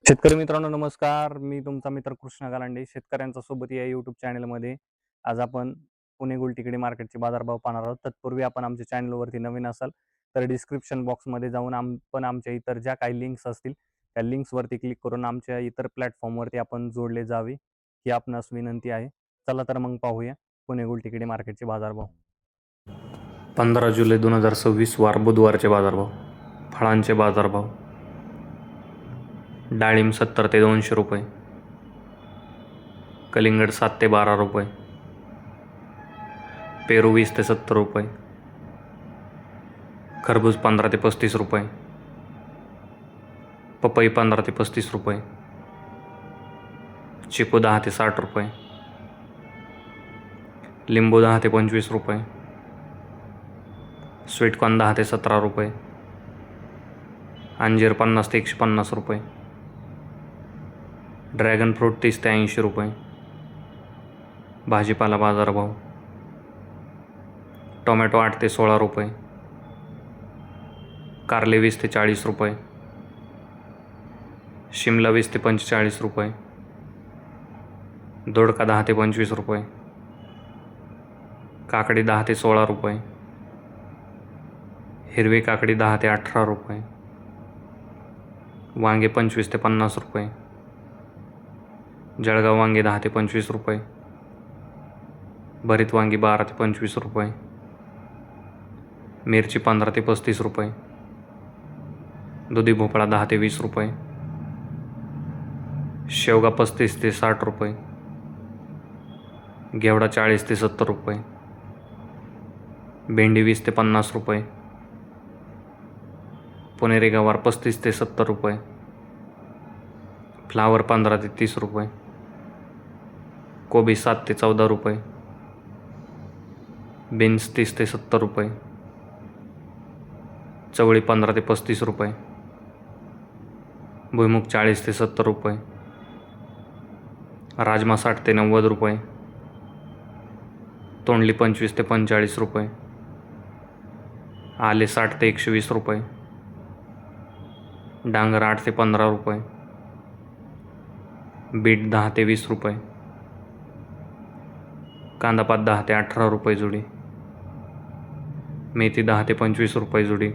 शेतकरी मित्रांनो नमस्कार. मी तुमचा मित्र कृष्णा गालांडे. शेतकऱ्यांचा सोबत या यूट्यूब चॅनलमध्ये आज आपण पुणे गुलटेकडी मार्केटचे बाजारभाव पाहणार आहोत. तत्पूर्वी आपण आमच्या चॅनलवरती नवीन असाल तर डिस्क्रिप्शन बॉक्समध्ये जाऊन आमच्या इतर ज्या काही लिंक्स असतील त्या लिंक्सवरती क्लिक करून आमच्या इतर प्लॅटफॉर्मवरती आपण जोडले जावे ही आपणास विनंती आहे. चला तर मग पाहूया पुणे गुलटेकडी मार्केटचे बाजारभाव. 15 जुलै 2026 वार बुधवारचे बाजारभाव. फळांचे बाजारभाव. डाळिंब 70 ते 200 रुपये, कलिंगड 7 ते 12 रुपये, पेरू 20 ते 70 रुपये, खरबूज 15 ते 35 रुपये, पपई 15 ते 35 रुपये, चिकू 10 ते 60 रुपये, लिंबू 10 ते 25 रुपये, स्वीटकॉर्न 10 ते 17 रुपये, अंजीर 50 ते 150 रुपये, ड्रॅगन फ्रूट 30 ते 80 रुपये. भाजीपाला बाजारभाव. टोमॅटो 8 ते 16 रुपये, कारले 20 ते 40 रुपये, शिमला 20 ते 45 रुपये, दोडका 10 ते 25 रुपये, काकडी 10 ते 16 रुपये, हिरवी काकडी 10 ते 18 रुपये, वांगे 25 ते 50 रुपये, जळगाव वांगे 10 ते 25 रुपये, भरीत वांगी 12 ते 25 रुपये, मिरची 15 ते 35 रुपये, दुधी भोपळा 10 ते 20 रुपये, शेवगा 35 ते 60 रुपये, घेवडा 40 ते 70 रुपये, भेंडी 20 ते 50 रुपये, पुणेरी गवार 35 ते 70 रुपये, फ्लावर 15 ते 30 रुपये, कोबी 7 ते 14 रुपये, बीन्स 30 ते 70 रुपये, चवळी 15 ते 35 रुपये, भुईमुग 40 ते 70 रुपये, राजमा 60 ते 90 रुपये, तोंडली 25 ते 45 रुपये, आले 60 ते 120 रुपये, डांगर 8 ते 15 रुपये, बीट 10 ते 20 रुपये, कांदापात 10 ते 18 रुपये जुडी, मेथी 10 ते 25 रुपये जुडी,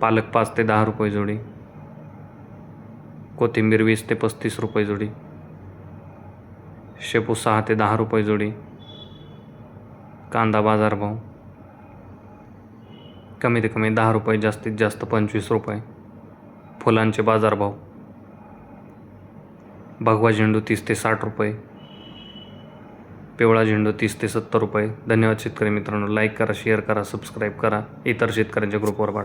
पालक 5 ते 10 रुपये जुडी, कोथिंबीर 20 ते 35 रुपये जुडी, शेपू 6 ते 10 रुपये जुडी. कांदा बाजारभाव. कमीत कमी 10 रुपये, जास्तीत जास्त 25 रुपये. फुलांचे बाजारभाव. भगवा झेंडू 30 ते 60 रुपये, पिवळा झेंडू 30 ते 70 रुपये. धन्यवाद शेतकरी मित्रांनो. लाईक करा, शेअर करा, सबस्क्राईब करा. इतर शेतकऱ्यांच्या ग्रुपवर पाठवा.